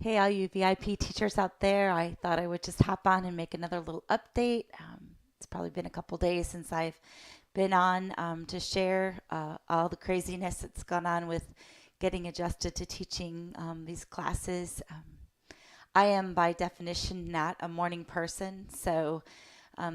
Hey, all you VIP teachers out there. I thought I would just hop on and make another little update. It's probably been a couple days since I've been on to share all the craziness that's gone on with getting adjusted to teaching these classes. I am, by definition, not a morning person, so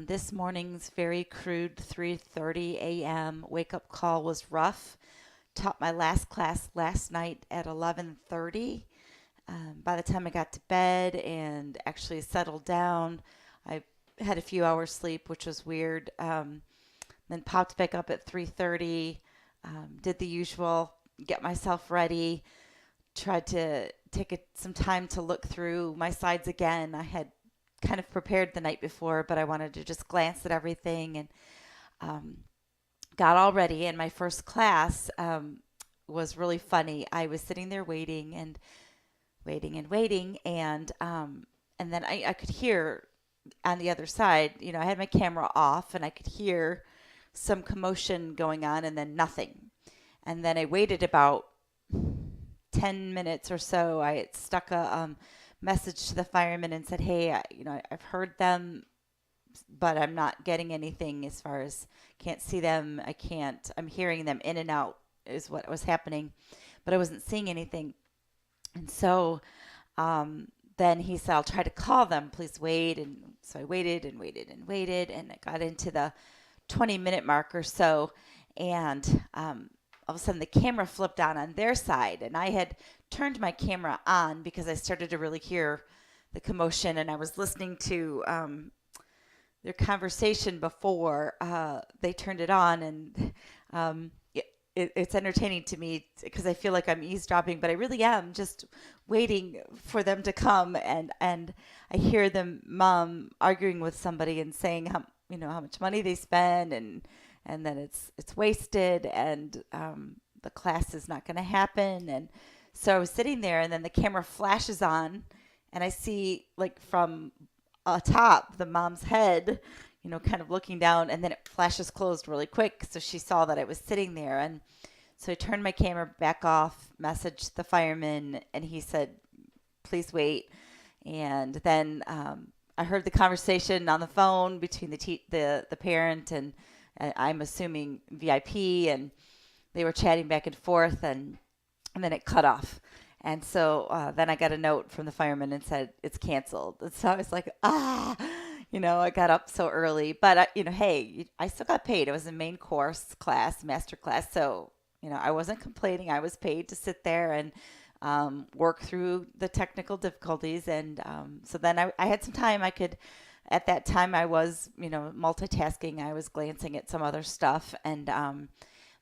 this morning's very crude 3:30 a.m. wake up call was rough. Taught my last class last night at 11:30. By the time I got to bed and actually settled down, I had a few hours sleep, which was weird. Then popped back up at 3:30, did the usual, get myself ready, tried to take some time to look through my slides again. I had kind of prepared the night before, but I wanted to just glance at everything and um, got all ready. And my first class was really funny. I was sitting there waiting and waiting and waiting, and then I could hear on the other side. I had my camera off, and I could hear some commotion going on, and then nothing. And then I waited about 10 minutes or so. I had stuck a message to the firemen and said, "Hey, I've heard them, but I'm not getting anything as far as can't see them. I can't. I'm hearing them in and out is what was happening, but I wasn't seeing anything." And so then he said, "I'll try to call them. Please wait." And so I waited and waited and waited, and I got into the 20-minute mark or so. And all of a sudden, the camera flipped on their side. And I had turned my camera on because I started to really hear the commotion. And I was listening to their conversation before they turned it on. And it's entertaining to me because I feel like I'm eavesdropping, but I really am just waiting for them to come. And I hear them mom arguing with somebody and saying how much money they spend, and then it's wasted, and the class is not going to happen. And so I was sitting there, and then the camera flashes on, and I see, like, from atop the mom's head, kind of looking down, and then it flashes closed really quick. So she saw that I was sitting there. And so I turned my camera back off, messaged the fireman, and he said, "Please wait." And then I heard the conversation on the phone between the parent and I'm assuming VIP, and they were chatting back and forth, and then it cut off. And so then I got a note from the fireman and said it's canceled. And so I was like, I got up so early, but hey, I still got paid. It was a main course class, master class, so I wasn't complaining. I was paid to sit there and work through the technical difficulties. And so then I had some time. At that time, I was, multitasking. I was glancing at some other stuff and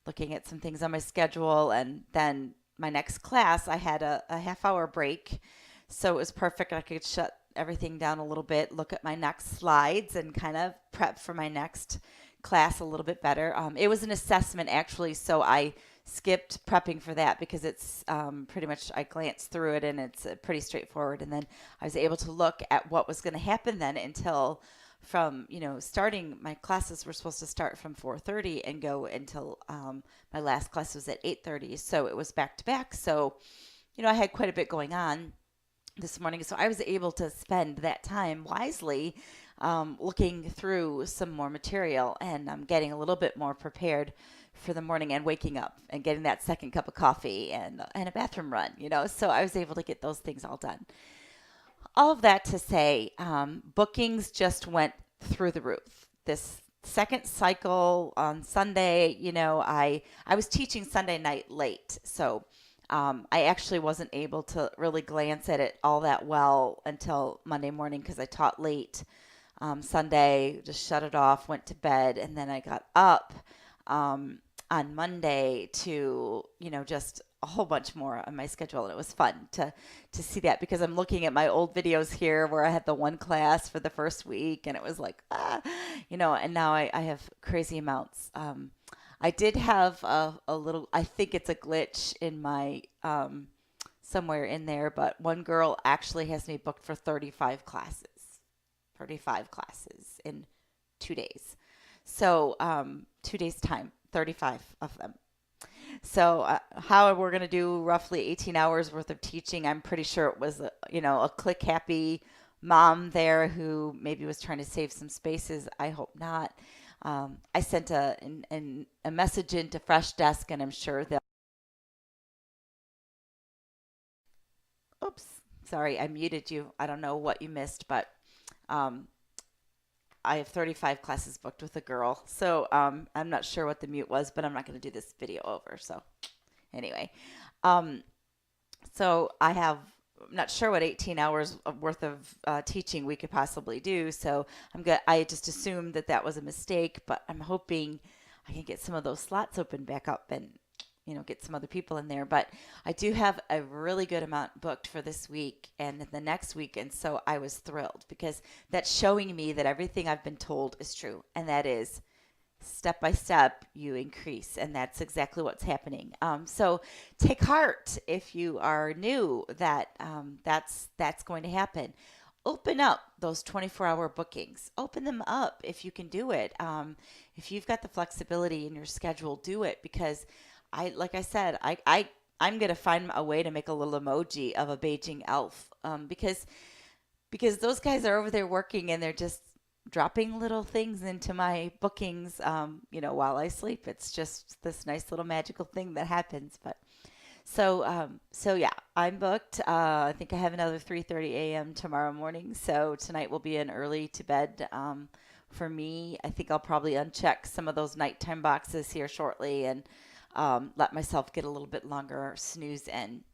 looking at some things on my schedule. And then my next class, I had a half-hour break. So it was perfect. I could shut everything down a little bit, look at my next slides, and kind of prep for my next class a little bit better. It was an assessment, actually, so I skipped prepping for that because it's pretty much, I glanced through it and it's pretty straightforward. And then I was able to look at what was going to happen then until from, starting, my classes were supposed to start from 4:30 and go until my last class was at 8:30. So it was back to back. So, I had quite a bit going on this morning. So I was able to spend that time wisely looking through some more material and getting a little bit more prepared for the morning and waking up and getting that second cup of coffee and a bathroom run. So I was able to get those things all done. All of that to say, bookings just went through the roof. This second cycle on Sunday, I was teaching Sunday night late. So I actually wasn't able to really glance at it all that well until Monday morning because I taught late Sunday, just shut it off, went to bed, and then I got up on Monday to, just a whole bunch more on my schedule. And it was fun to see that because I'm looking at my old videos here where I had the one class for the first week, and it was like, and now I have crazy amounts. I did have a little, I think it's a glitch in my, somewhere in there, but one girl actually has me booked for 35 classes in 2 days. So 2 days time, 35 of them. So how we're going to do roughly 18 hours worth of teaching, I'm pretty sure it was a click happy mom there who maybe was trying to save some spaces. I hope not. I sent a message into Fresh Desk, and I'm sure they'll. Oops, sorry, I muted you. I don't know what you missed, but um, I have 35 classes booked with a girl. So I'm not sure what the mute was, but I'm not going to do this video over. So anyway, um, so I have. I'm not sure what 18 hours worth of teaching we could possibly do. So I'm good. I just assumed that that was a mistake, but I'm hoping I can get some of those slots open back up and get some other people in there. But I do have a really good amount booked for this week and the next week. And so I was thrilled because that's showing me that everything I've been told is true. And that is step by step you increase, and that's exactly what's happening. So take heart if you are new that that's going to happen. Open up those 24-hour bookings. Open them up if you can do it. If you've got the flexibility in your schedule, do it because like I said, I'm gonna find a way to make a little emoji of a Beijing elf because those guys are over there working and they're just dropping little things into my bookings, while I sleep. It's just this nice little magical thing that happens. But so yeah, I'm booked. I think I have another 3:30 a.m. tomorrow morning. So tonight will be an early to bed for me. I think I'll probably uncheck some of those nighttime boxes here shortly and let myself get a little bit longer snooze in.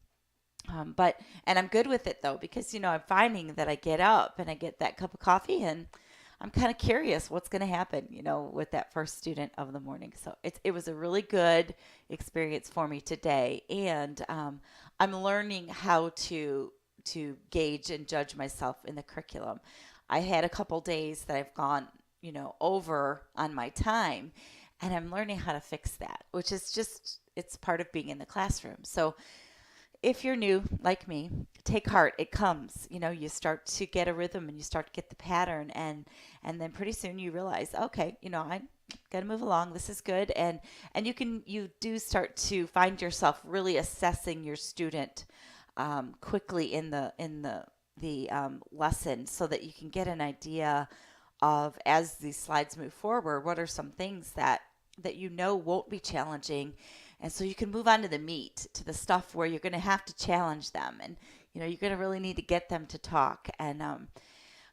And I'm good with it though because I'm finding that I get up and I get that cup of coffee and I'm kind of curious what's going to happen, with that first student of the morning. So it was a really good experience for me today, and I'm learning how to gauge and judge myself in the curriculum. I had a couple days that I've gone, over on my time, and I'm learning how to fix that, which is just it's part of being in the classroom. So if you're new like me, take heart. It comes. You start to get a rhythm and you start to get the pattern and then pretty soon you realize, okay, I'm gonna move along. This is good. And you do start to find yourself really assessing your student quickly in the lesson so that you can get an idea of as these slides move forward, what are some things that won't be challenging, and so you can move on to the meat, to the stuff where you're going to have to challenge them, and you're going to really need to get them to talk. And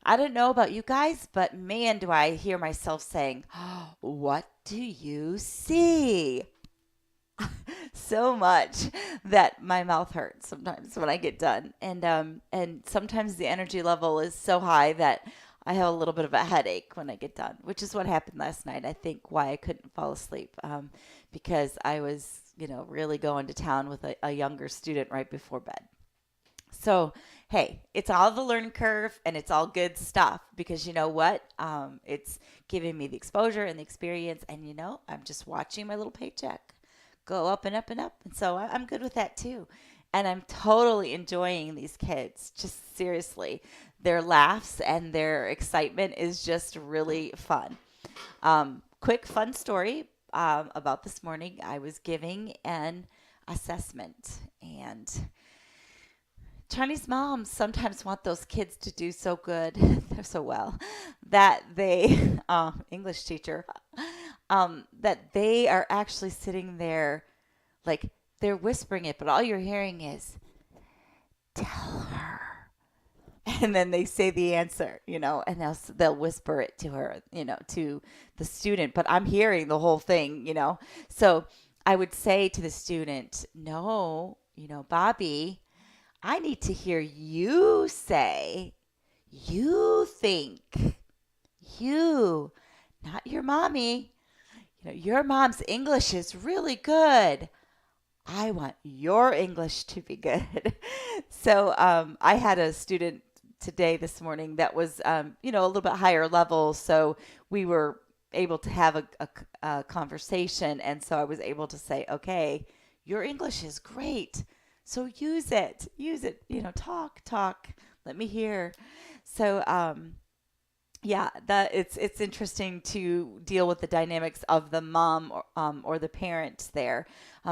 I don't know about you guys, but man, do I hear myself saying, oh, "What do you see?" So much that my mouth hurts sometimes when I get done, and sometimes the energy level is so high that I have a little bit of a headache when I get done, which is what happened last night. I think why I couldn't fall asleep because I was, really going to town with a younger student right before bed. So, hey, it's all the learning curve and it's all good stuff because you know what? It's giving me the exposure and the experience, and I'm just watching my little paycheck go up and up and up. And so I'm good with that too. And I'm totally enjoying these kids. Just seriously, their laughs and their excitement is just really fun. Quick fun story about this morning. I was giving an assessment, and Chinese moms sometimes want those kids to do so good, they're so well, that they, English teacher, that they are actually sitting there like they're whispering it, but all you're hearing is, tell her. And then they say the answer, and they'll whisper it to her, to the student, but I'm hearing the whole thing, So I would say to the student, no, Bobby, I need to hear you say, you think, you, not your mommy. Your mom's English is really good. I want your English to be good. So I had a student this morning that was, a little bit higher level. So we were able to have a conversation. And so I was able to say, okay, your English is great. So use it, talk, let me hear. So Yeah, that it's interesting to deal with the dynamics of the mom or the parent there.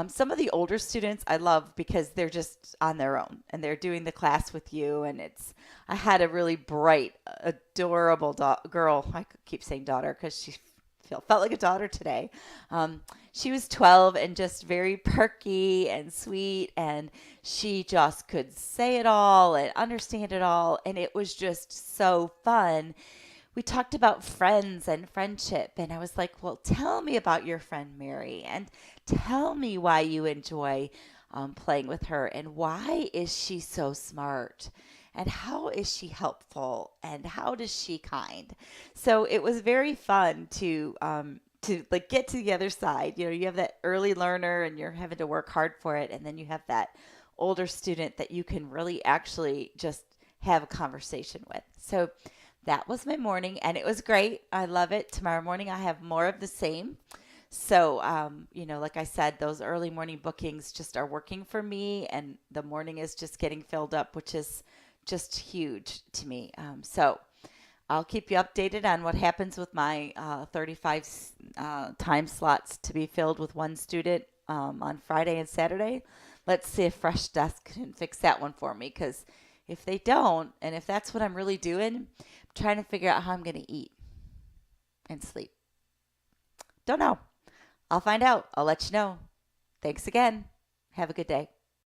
Some of the older students I love because they're just on their own and they're doing the class with you. And it's I had a really bright, adorable girl. I could keep saying daughter because she felt like a daughter today. Um, she was 12 and just very perky and sweet, and she just could say it all and understand it all, and it was just so fun. We talked about friends and friendship, and I was like, well, tell me about your friend Mary, and tell me why you enjoy playing with her, and why is she so smart, and how is she helpful, and how does she kind. So it was very fun to like get to the other side. You know, you have that early learner and you're having to work hard for it, and then you have that older student that you can really actually just have a conversation with. So that was my morning, and it was great. I love it. Tomorrow morning, I have more of the same. So, like I said, those early morning bookings just are working for me, and the morning is just getting filled up, which is just huge to me. So, I'll keep you updated on what happens with my 35 time slots to be filled with one student on Friday and Saturday. Let's see if Fresh Desk can fix that one for me, because if they don't, and if that's what I'm really doing, I'm trying to figure out how I'm going to eat and sleep. Don't know. I'll find out. I'll let you know. Thanks again. Have a good day.